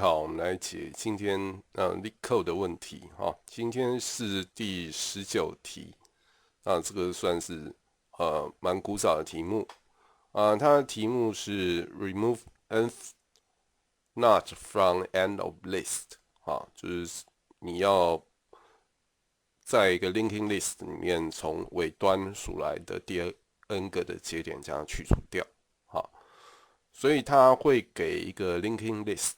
好，我们来解今天LeetCode 的问题哈。今天是第19题这个算是蛮古早的题目它的题目是 Remove nth not from end of list 就是你要在一个 linking list 里面从尾端数来的第n 个的节点将它去除掉所以它会给一个 linking list。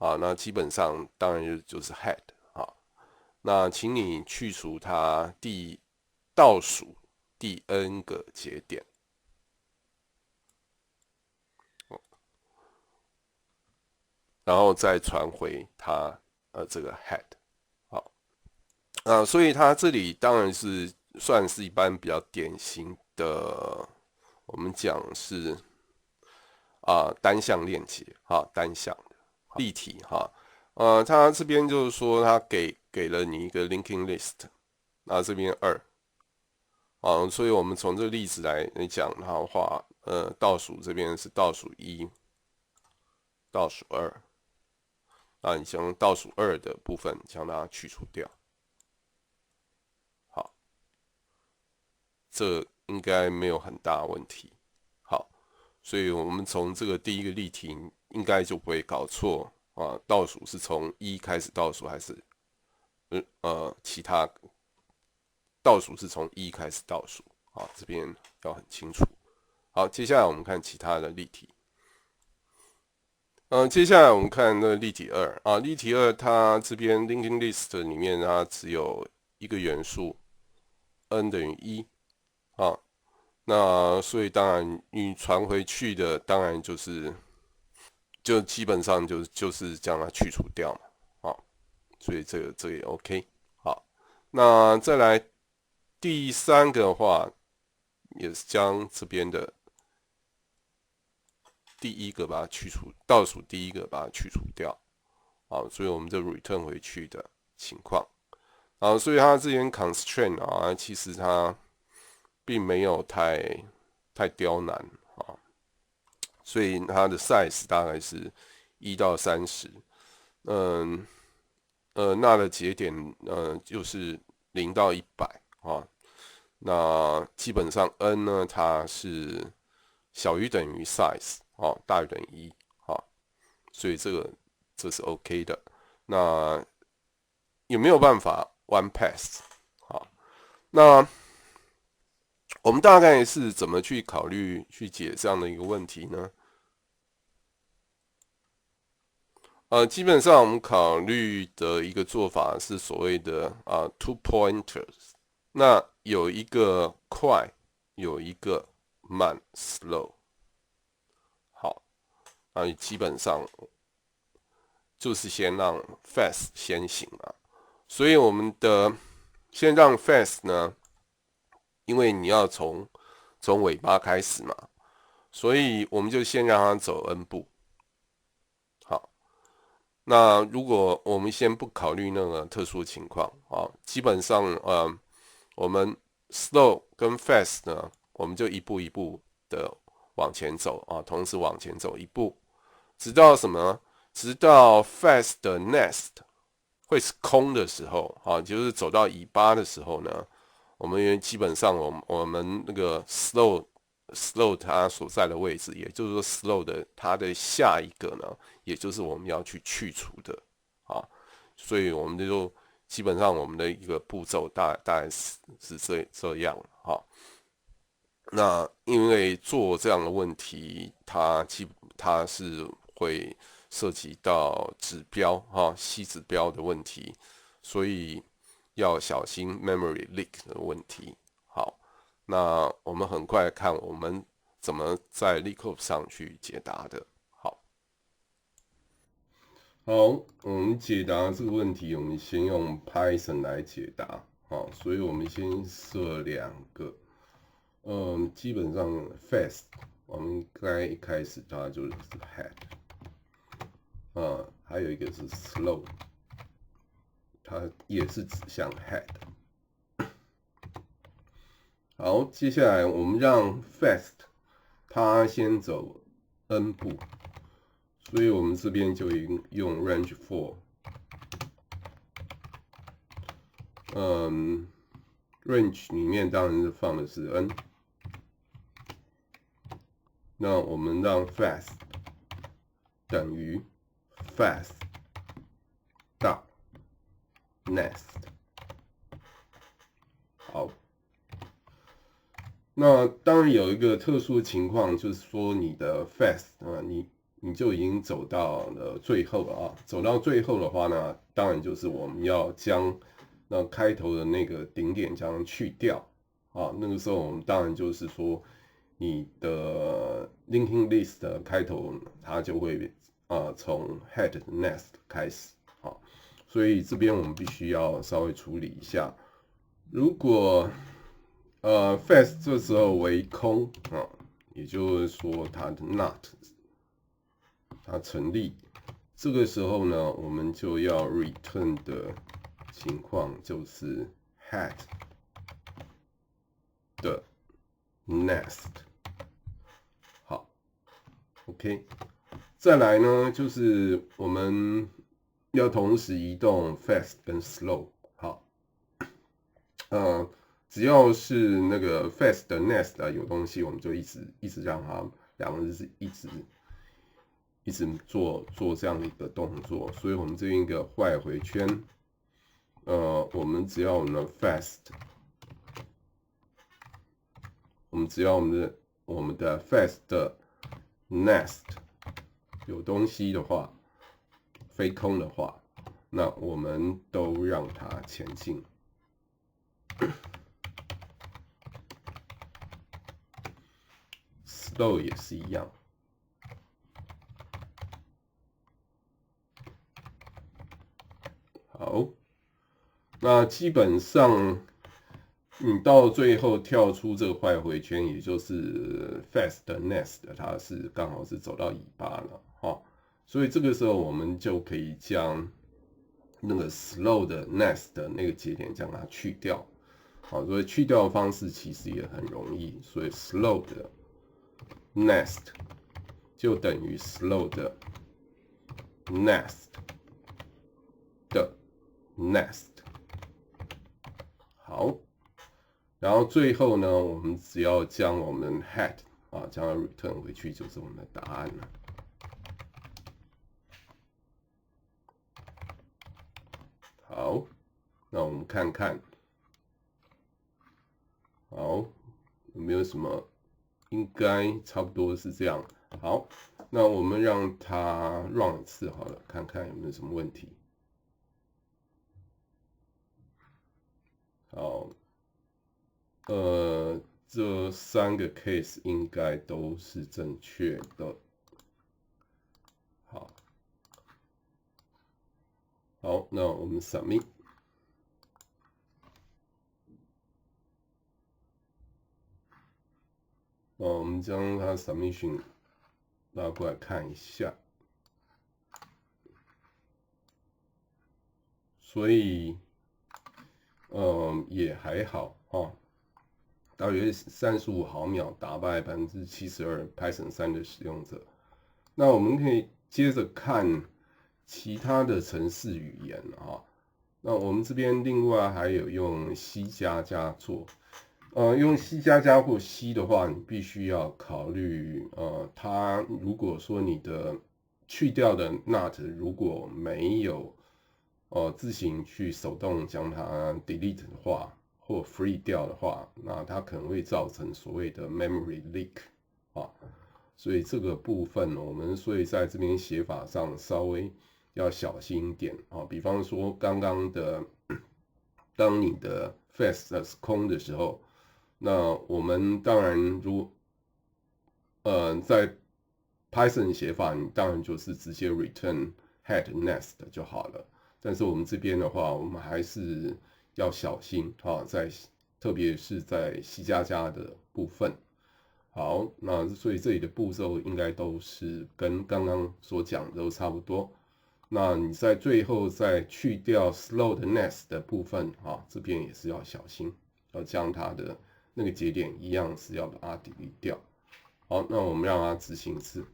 那基本上当然就是 head 那请你去除它倒数第 n 个节点，然后再传回它这个 head。所以它这里当然是算是一般比较典型的，我们讲是单向链接单向的例题它这边就是说它给了你一个 linking list， 那这边2所以我们从这个例子来讲的话，倒数这边是倒数1，倒数2，那你将倒数2的部分将它去除掉。好，这应该没有很大问题。好，所以我们从这个第一个例题应该就不会搞错倒数是从1开始倒数还是其他倒数是从1开始倒数这边要很清楚。好，接下来我们看其他的例题。接下来我们看那个例题2例题2它这边 linking list 里面它只有一个元素 n 等于1那所以当然你传回去的当然就基本上就是将它去除掉嘛所以这个也 OK。好，那再来第3个的话，也是将这边的第一个把它去除，倒数第一个把它去除掉所以我们就 return 回去的情况所以它这边 constraint 其实它并没有太刁难所以它的 size 大概是1到30，那的节点就是0到100那基本上 n 呢它是小于等于 size 大于等于1所以这是 OK 的。那有没有办法 one pass 那我们大概是怎么去考虑去解这样的一个问题呢？基本上我们考虑的一个做法是所谓的two pointers， 那有一个快，有一个慢 slow。好，那基本上就是先让 fast 先行所以我们先让 fast 呢，因为你要从尾巴开始嘛，所以我们就先让它走 n 步。好，那如果我们先不考虑那个特殊情况基本上我们 slow 跟 fast 呢，我们就一步一步的往前走同时往前走一步，直到什么呢？直到 fast 的 nest 会是空的时候就是走到尾巴的时候呢，我们基本上我们那个 slow 它所在的位置，也就是说 slow 的它的下一个呢，也就是我们要去除的所以我们就基本上我们的一个步骤大概是这样那因为做这样的问题，它是会涉及到指标吸指标的问题，所以要小心 memory leak 的问题。好，那我们很快看我们怎么在 LeetCode 上去解答的。好，我们解答这个问题，我们先用 Python 来解答所以我们先设2个。基本上 fast 我们一开始它就是 head，还有一个是 slow， 它也是指向 head。好，接下来我们让 fast 它先走 n 步，所以我们这边就用 range for， range 里面当然是放的是 n， 那我们让 fast 等于 fast 到 next。好，那当然有一个特殊的情况，就是说你的 fast 你就已经走到了最后了啊。走到最后的话呢，当然就是我们要将那开头的那个顶点将去掉啊。那个时候我们当然就是说，你的 linking list 的开头它就会从 head next 开始啊。所以这边我们必须要稍微处理一下。如果fast 这时候为空啊，也就是说它的 not 它成立，这个时候呢，我们就要 return 的情况就是 head 的 next。好 ，OK， 再来呢，就是我们要同时移动 fast 跟 slow。好，只要是那个 fast 的 next 有东西，我们就一直让它两个是一直做这样的一个动作。所以我们这边一个坏回圈，我们只要我们的 fast， 我们只要我们的 fast 的 next 有东西的话，非空的话，那我们都让它前进。slow 也是一样。好，那基本上你到最后跳出这个坏回圈，也就是 fast 的 next， 它是刚好是走到尾巴了哈。所以这个时候我们就可以将那个 slow 的 next 的那个节点将它去掉。好，所以去掉的方式其实也很容易。所以 slow 的 next 就等于 slow 的 next 的 next。好，然后最后呢，我们只要将我们 head 将它 return 回去，就是我们的答案了。好，那我们看看，好，有没有什么？应该差不多是这样。好，那我们让它 run 一次好了，看看有没有什么问题。好，这3个 case 应该都是正确的。好，好，那我们 submit。我们将它 submission 拉过来看一下。所以，也还好哦，大约35毫秒打败72% Python 3的使用者。那我们可以接着看其他的程式语言啊。那我们这边另外还有用 C++ 做，用 C++ 或 C 的话，你必须要考虑，它如果说你的去掉的 not 如果没有自行去手动将它 delete 的话，或 free 掉的话，那它可能会造成所谓的 memory leak 啊。所以这个部分我们所以在这边写法上稍微要小心一点啊。比方说刚刚的，当你的 fast 是空的时候，那我们当然在 Python 写法，你当然就是直接 return head next 就好了。但是我们这边的话，我们还是要小心啊，特别是在 C++ 的部分。好，那所以这里的步骤应该都是跟刚刚所讲的都差不多。那你在最后再去掉 slow 的 next 的部分这边也是要小心，要将它的那个节点一样是要把它 delete 掉。好，那我们让它执行一次。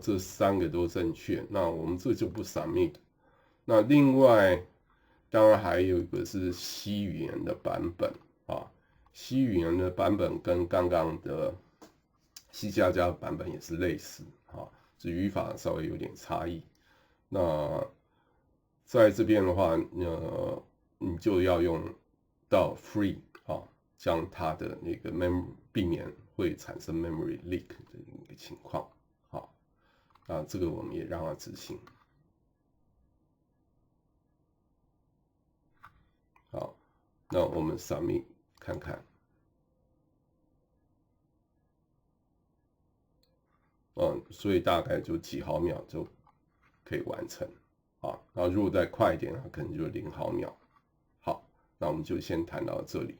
这3个都正确，那我们这就不 submit。那另外，当然还有一个是 C 语言的版本，C 语言的版本跟刚刚的 C++ 的版本也是类似只语法稍微有点差异。那在这边的话，你就要用到 free 将它的那个避免会产生 memory leak 的一个情况。那这个我们也让它执行。好，那我们 submit 看看。所以大概就几毫秒就可以完成。然后如果再快一点，可能就0毫秒。好，那我们就先谈到这里。